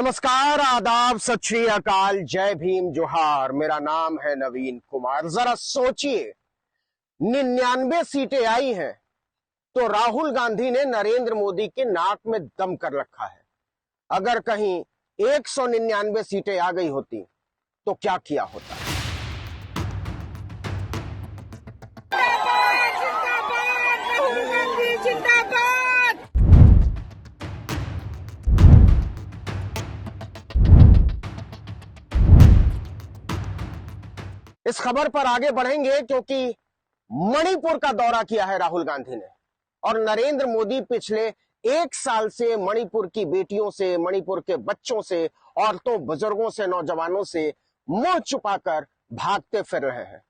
नमस्कार, आदाब, सत श्री अकाल, जय भीम, जोहार। मेरा नाम है नवीन कुमार। जरा सोचिए, 99 सीटें आई हैं तो राहुल गांधी ने नरेंद्र मोदी के नाक में दम कर रखा है। अगर कहीं 199 सीटें आ गई होती तो क्या किया होता। इस खबर पर आगे बढ़ेंगे क्योंकि मणिपुर का दौरा किया है राहुल गांधी ने और नरेंद्र मोदी पिछले 1 साल से मणिपुर की बेटियों से, मणिपुर के बच्चों से, औरतों, बुजुर्गों से, नौजवानों से मुंह छुपाकर भागते फिर रहे हैं।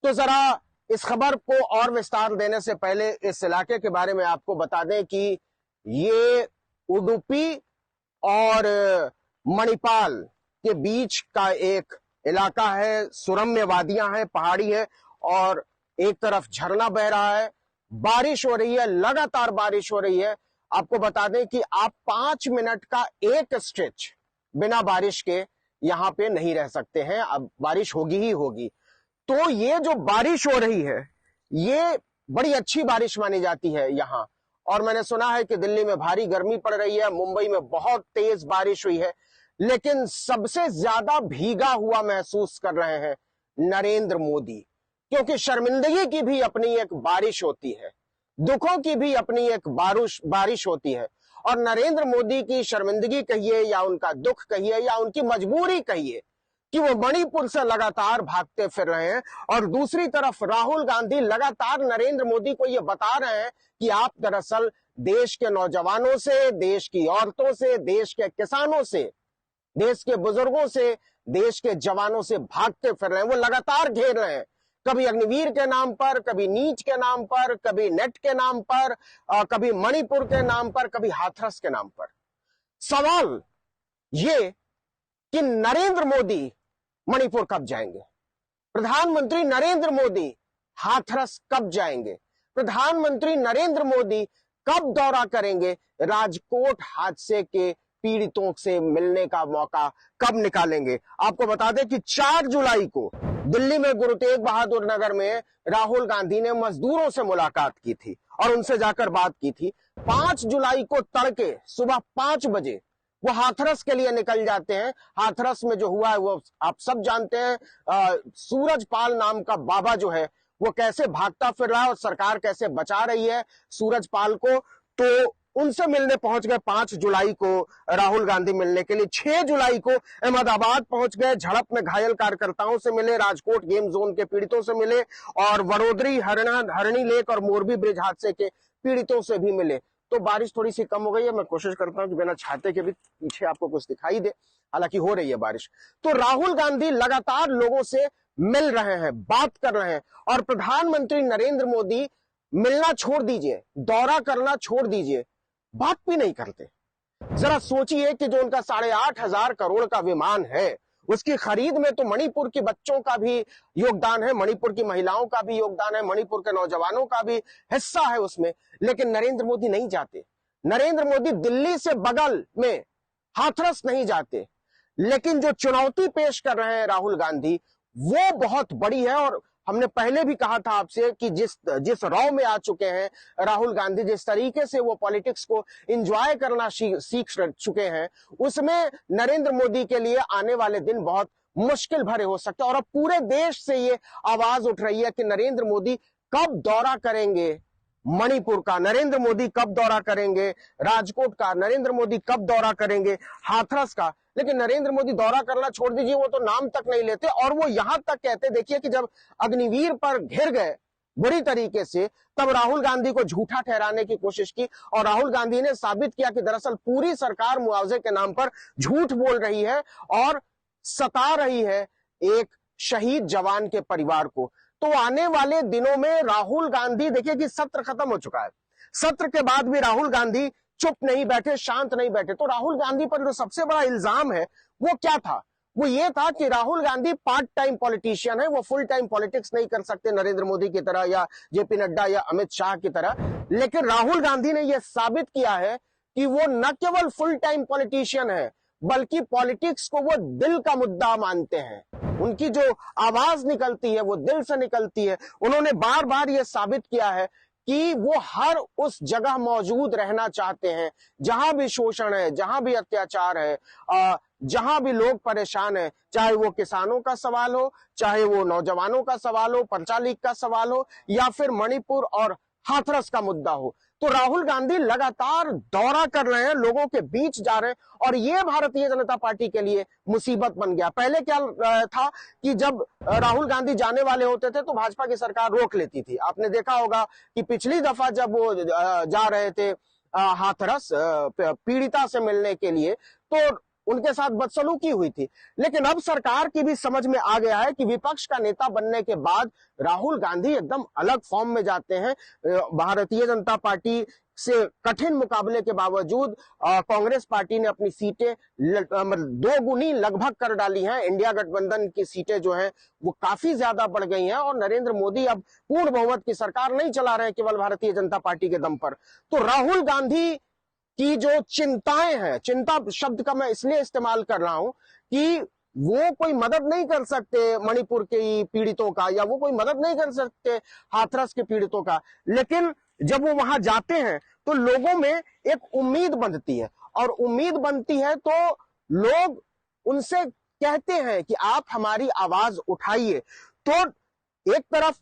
तो जरा इस खबर को और विस्तार देने से पहले इस इलाके के बारे में आपको बता दें कि ये उडुपी और मणिपाल के बीच का एक इलाका है। सुरम्य वादियां हैं, पहाड़ी है और एक तरफ झरना बह रहा है। बारिश हो रही है, लगातार बारिश हो रही है। आपको बता दें कि आप 5 मिनट का एक स्ट्रेच बिना बारिश के यहां पे नहीं रह सकते हैं। अब बारिश होगी ही होगी। तो ये जो बारिश हो रही है ये बड़ी अच्छी बारिश मानी जाती है यहां। और मैंने सुना है कि दिल्ली में भारी गर्मी पड़ रही है, मुंबई में बहुत तेज बारिश हुई है, लेकिन सबसे ज्यादा भीगा हुआ महसूस कर रहे हैं नरेंद्र मोदी, क्योंकि शर्मिंदगी की भी अपनी एक बारिश होती है, दुखों की भी अपनी एक बारिश होती है। और नरेंद्र मोदी की शर्मिंदगी कहिए या उनका दुख कहिए या उनकी मजबूरी कहिए कि वो मणिपुर से लगातार भागते फिर रहे हैं और दूसरी तरफ राहुल गांधी लगातार नरेंद्र मोदी को ये बता रहे हैं कि आप दरअसल देश के नौजवानों से, देश की औरतों से, देश के किसानों से, देश के बुजुर्गों से, देश के जवानों से भागते फिर रहे हैं। वो लगातार घेर रहे हैं, कभी अग्निवीर के नाम पर, कभी नीच के नाम पर, कभी नेट के नाम पर, कभी मणिपुर के नाम पर, कभी हाथरस के नाम पर। सवाल ये कि नरेंद्र मोदी मणिपुर कब जाएंगे, प्रधानमंत्री नरेंद्र मोदी हाथरस कब जाएंगे, प्रधानमंत्री नरेंद्र मोदी कब दौरा करेंगे, राजकोट हादसे के पीड़ितों से मिलने का मौका कब निकालेंगे। आपको बता दें कि 4 जुलाई को दिल्ली में गुरु तेग बहादुर नगर में राहुल गांधी ने मजदूरों से मुलाकात की थी और उनसे जाकर बात की थी। 5 जुलाई को तड़के सुबह 5 बजे वो हाथरस के लिए निकल जाते हैं। हाथरस में जो हुआ है वो आप सब जानते हैं। सूरजपाल नाम का बाबा जो है वो कैसे भागता फिर रहा है और सरकार कैसे बचा रही है सूरजपाल को। तो उनसे मिलने पहुंच गए 5 जुलाई को राहुल गांधी मिलने के लिए। 6 जुलाई को अहमदाबाद पहुंच गए, झड़प में घायल कार्यकर्ताओं से मिले, राजकोट गेम जोन के पीड़ितों से मिले और वडोदरी, हरणी लेक और मोरबी ब्रिज हादसे के पीड़ितों से भी मिले। तो बारिश थोड़ी सी कम हो गई है। मैं कोशिश करता हूं कि बिना छाते के भी पीछे आपको कुछ दिखाई दे, हालांकि हो रही है बारिश। तो राहुल गांधी लगातार लोगों से मिल रहे हैं, बात कर रहे हैं और प्रधानमंत्री नरेंद्र मोदी मिलना छोड़ दीजिए, दौरा करना छोड़ दीजिए, बात भी नहीं करते। जरा सोचिए कि जो उनका 8,500 करोड़ का विमान है उसकी खरीद में तो मणिपुर के बच्चों का भी योगदान है, मणिपुर की महिलाओं का भी योगदान है, मणिपुर के नौजवानों का भी हिस्सा है उसमें। लेकिन नरेंद्र मोदी नहीं जाते। नरेंद्र मोदी दिल्ली से बगल में हाथरस नहीं जाते। लेकिन जो चुनौती पेश कर रहे हैं राहुल गांधी वो बहुत बड़ी है। और हमने पहले भी कहा था आपसे कि जिस रॉ में आ चुके हैं राहुल गांधी, जिस तरीके से वो पॉलिटिक्स को एंजॉय करना सीख चुके हैं, उसमें नरेंद्र मोदी के लिए आने वाले दिन बहुत मुश्किल भरे हो सकते हैं। और अब पूरे देश से ये आवाज उठ रही है कि नरेंद्र मोदी कब दौरा करेंगे मणिपुर का, नरेंद्र मोदी कब दौरा करेंगे राजकोट का, नरेंद्र मोदी कब दौरा करेंगे हाथरस का। लेकिन नरेंद्र मोदी दौरा करना छोड़ दीजिए, वो तो नाम तक नहीं लेते। और वो यहां तक कहते, देखिए कि जब अग्निवीर पर घिर गए बुरी तरीके से, तब राहुल गांधी को झूठा ठहराने की कोशिश की और राहुल गांधी ने साबित किया कि दरअसल पूरी सरकार मुआवजे के नाम पर झूठ बोल रही है और सता रही है एक शहीद जवान के परिवार को। तो आने वाले दिनों में राहुल गांधी, देखिए कि सत्र खत्म हो चुका है, सत्र के बाद भी राहुल गांधी चुप नहीं बैठे, शांत नहीं बैठे। तो राहुल गांधी पर जो सबसे बड़ा इल्जाम है वो क्या था? वो ये था कि Rahul Gandhi part time politician है, वो फुल टाइम पॉलिटिक्स नहीं कर सकते नरेंद्र मोदी की तरह या जेपी नड्डा या अमित शाह की तरह। लेकिन राहुल गांधी ने यह साबित किया है कि वो न केवल फुल टाइम पॉलिटिशियन है बल्कि पॉलिटिक्स को वो दिल का मुद्दा मानते हैं। उनकी जो आवाज निकलती है वो दिल से निकलती है। उन्होंने बार बार ये साबित किया है कि वो हर उस जगह मौजूद रहना चाहते हैं जहां भी शोषण है, जहां भी अत्याचार है, जहां भी लोग परेशान हैं, चाहे वो किसानों का सवाल हो, चाहे वो नौजवानों का सवाल हो, पर्चा लीक का सवाल हो, या फिर मणिपुर और हाथरस का मुद्दा हो। तो राहुल गांधी लगातार दौरा कर रहे हैं, लोगों के बीच जा रहे हैं, और ये भारतीय जनता पार्टी के लिए मुसीबत बन गया। पहले क्या था कि जब राहुल गांधी जाने वाले होते थे तो भाजपा की सरकार रोक लेती थी। आपने देखा होगा कि पिछली दफा जब वो जा रहे थे हाथरस पीड़िता से मिलने के लिए, तो उनके साथ बदसलूकी हुई थी। लेकिन अब सरकार की भी समझ में आ गया है कि विपक्ष का नेता बनने के बाद राहुल गांधी एकदम अलग फॉर्म में जाते हैं। भारतीय जनता पार्टी से कठिन मुकाबले के बावजूद कांग्रेस पार्टी ने अपनी सीटें 2 गुनी लगभग कर डाली हैं। इंडिया गठबंधन की सीटें जो हैं वो काफी ज्यादा बढ़ गई हैं, और नरेंद्र मोदी अब पूर्ण बहुमत की सरकार नहीं चला रहे हैं केवल भारतीय जनता पार्टी के दम पर। तो राहुल गांधी की जो चिंताएं हैं, चिंता शब्द का मैं इसलिए इस्तेमाल कर रहा हूं कि वो कोई मदद नहीं कर सकते मणिपुर के पीड़ितों का, या वो कोई मदद नहीं कर सकते हाथरस के पीड़ितों का, लेकिन जब वो वहां जाते हैं तो लोगों में एक उम्मीद बनती है, और उम्मीद बनती है तो लोग उनसे कहते हैं कि आप हमारी आवाज उठाइए। तो एक तरफ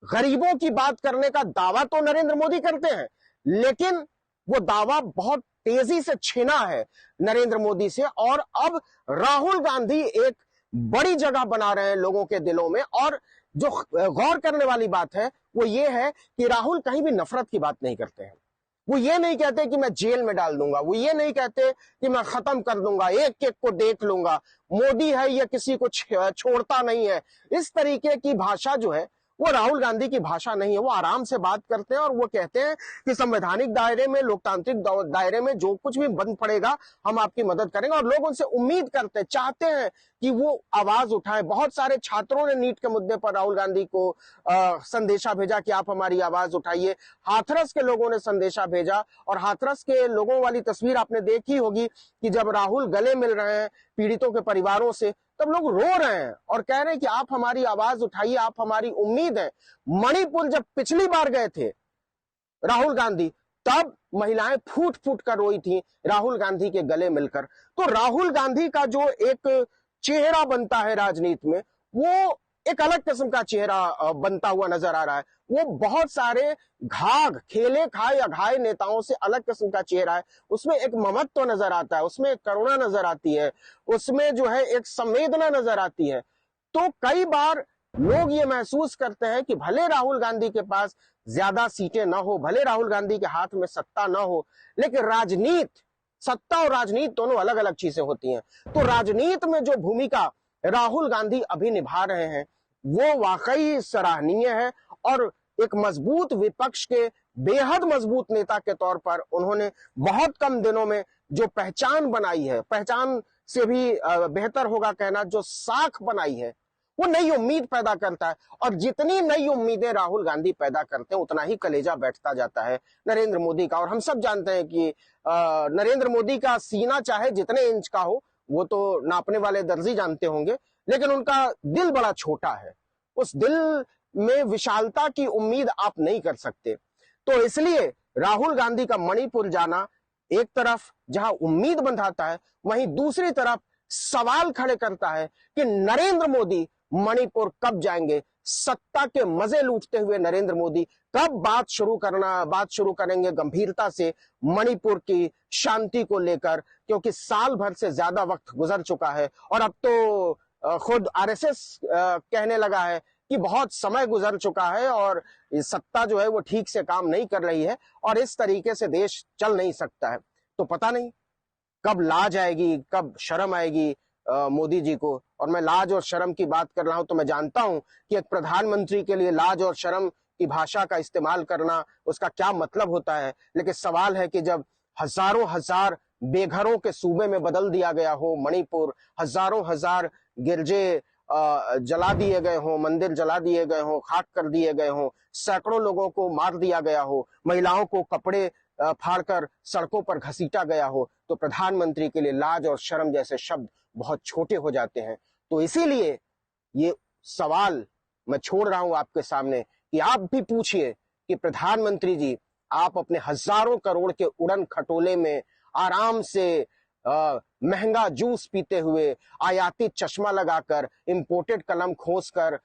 गरीबों की बात करने का दावा तो नरेंद्र मोदी करते हैं, लेकिन वो दावा बहुत तेजी से छिना है नरेंद्र मोदी से, और अब राहुल गांधी एक बड़ी जगह बना रहे हैं लोगों के दिलों में। और जो गौर करने वाली बात है वो ये है कि राहुल कहीं भी नफरत की बात नहीं करते हैं। वो ये नहीं कहते कि मैं जेल में डाल दूंगा, वो ये नहीं कहते कि मैं खत्म कर दूंगा, एक एक को देख लूंगा, मोदी है ये किसी को छोड़ता नहीं है। इस तरीके की भाषा जो है वो राहुल गांधी की भाषा नहीं है। वो आराम से बात करते हैं और वो कहते हैं कि संवैधानिक दायरे में, लोकतांत्रिक दायरे में जो कुछ भी बन पड़ेगा हम आपकी मदद करेंगे। और लोग उनसे उम्मीद करते हैं, चाहते हैं कि वो आवाज उठाएं। बहुत सारे छात्रों ने नीट के मुद्दे पर राहुल गांधी को संदेशा भेजा कि आप हमारी आवाज उठाइए। हाथरस के लोगों ने संदेशा भेजा, और हाथरस के लोगों वाली तस्वीर आपने देखी होगी कि जब राहुल गले मिल रहे हैं पीड़ितों के परिवारों से, तब लोग रो रहे हैं और कह रहे हैं कि आप हमारी आवाज उठाइए, आप हमारी उम्मीद है। मणिपुर जब पिछली बार गए थे राहुल गांधी, तब महिलाएं फूट फूट कर रोई थी राहुल गांधी के गले मिलकर। तो राहुल गांधी का जो एक चेहरा बनता है राजनीति में, वो एक अलग किस्म का चेहरा बनता हुआ नजर आ रहा है। वो बहुत सारे खेले खाए या घाये नेताओं से अलग किस्म का चेहरा है। उसमें एक ममत्व नजर आता है, उसमें एक करुणा नजर आती है, उसमें जो है एक संवेदना नजर आती है। तो कई बार लोग ये महसूस करते हैं कि भले राहुल गांधी के पास ज्यादा सीटें ना हो, भले राहुल गांधी के हाथ में सत्ता ना हो, लेकिन राजनीति, सत्ता और राजनीति दोनों अलग अलग चीजें होती हैं। तो राजनीति में जो भूमिका राहुल गांधी अभी निभा रहे हैं वो वाकई सराहनीय है, और एक मजबूत विपक्ष के बेहद मजबूत नेता के तौर पर उन्होंने बहुत कम दिनों में जो पहचान बनाई है, पहचान से भी बेहतर होगा कहना, जो साख बनाई है, वो नई उम्मीद पैदा करता है। और जितनी नई उम्मीदें राहुल गांधी पैदा करते हैं उतना ही कलेजा बैठता जाता है नरेंद्र मोदी का। और हम सब जानते हैं कि नरेंद्र मोदी का सीना चाहे जितने इंच का हो, वो तो नापने वाले दर्जी जानते होंगे, लेकिन उनका दिल बड़ा छोटा है। उस दिल में विशालता की उम्मीद आप नहीं कर सकते। तो इसलिए राहुल गांधी का मणिपुर जाना एक तरफ जहां उम्मीद बंधाता है, वहीं दूसरी तरफ सवाल खड़े करता है कि नरेंद्र मोदी मणिपुर कब जाएंगे। सत्ता के मजे लूटते हुए नरेंद्र मोदी कब बात शुरू करेंगे गंभीरता से मणिपुर की शांति को लेकर, क्योंकि साल भर से ज्यादा वक्त गुजर चुका है। और अब तो खुद आरएसएस कहने लगा है कि बहुत समय गुजर चुका है और सत्ता जो है वो ठीक से काम नहीं कर रही है, और इस तरीके से देश चल नहीं सकता है। तो पता नहीं कब लाज आएगी, कब शर्म आएगी मोदी जी को। और मैं लाज और शर्म की बात कर रहा हूं तो मैं जानता हूं कि एक प्रधानमंत्री के लिए लाज और शर्म की भाषा का इस्तेमाल करना, उसका क्या मतलब होता है। लेकिन सवाल है कि जब हजारों हजार बेघरों के सूबे में बदल दिया गया हो मणिपुर, हजारों हजार गिरजे जला दिए गए हो, मंदिर जला दिए गए हो, खाक कर दिए गए हो, सैकड़ों लोगों को मार दिया गया हो, महिलाओं को कपड़े फाड़कर सड़कों पर घसीटा गया हो, तो प्रधानमंत्री के लिए लाज और शर्म जैसे शब्द बहुत छोटे हो जाते हैं। तो इसीलिए ये सवाल मैं छोड़ रहा हूं आपके सामने कि आप भी पूछिए कि प्रधानमंत्री जी, आप अपने हजारों करोड़ के उड़न खटोले में आराम से महंगा जूस पीते हुए, आयातित चश्मा लगाकर, इंपोर्टेड कलम खोसकर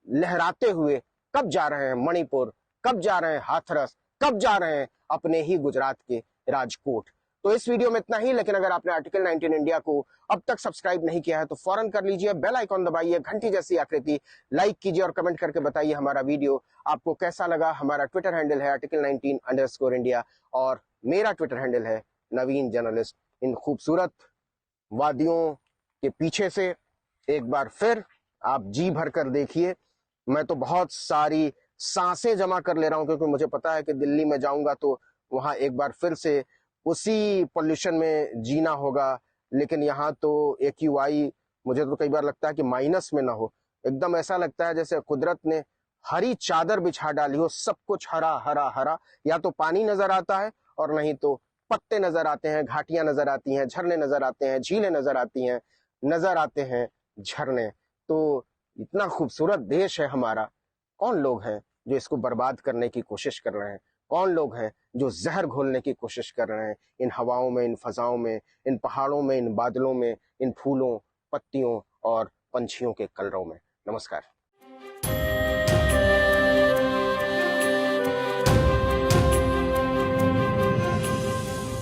लहराते हुए कब जा रहे हैं मणिपुर, कब जा रहे हैं हाथरस, कब जा रहे हैं अपने ही गुजरात के राजकोट। तो इस वीडियो में इतना ही, लेकिन अगर आपने आर्टिकल 19 इंडिया को अब तक सब्सक्राइब नहीं किया है तो फौरन कर लीजिए, बेल आइकॉन दबाइए, घंटी जैसी आकृति, लाइक कीजिए और कमेंट करके बताइए हमारा वीडियो आपको कैसा लगा। हमारा ट्विटर हैंडल है article19_India और मेरा ट्विटर हैंडल है नवीन जर्नलिस्ट। इन खूबसूरत वादियों के पीछे से एक बार फिर आप जी भर कर देखिए। मैं तो बहुत सारी सांसें जमा कर ले रहा हूं, क्योंकि मुझे पता है कि दिल्ली में जाऊंगा तो वहां एक बार फिर से उसी पोल्यूशन में जीना होगा। लेकिन यहाँ तो AQI मुझे तो कई बार लगता है कि माइनस में ना हो। एकदम ऐसा लगता है जैसे कुदरत ने हरी चादर बिछा डाली हो, सब कुछ हरा हरा हरा। या तो पानी नजर आता है और नहीं तो पत्ते नजर आते हैं, घाटियां नजर आती हैं, झरने नजर आते हैं, झीलें नजर आती हैं, नजर आते हैं झरने। तो इतना खूबसूरत देश है हमारा, कौन लोग हैं जो इसको बर्बाद करने की कोशिश कर रहे हैं? कौन लोग हैं जो जहर घोलने की कोशिश कर रहे हैं इन हवाओं में, इन फजाओं में, इन पहाड़ों में, इन बादलों में, इन फूलों, पत्तियों और पंछियों के कलरव में? नमस्कार।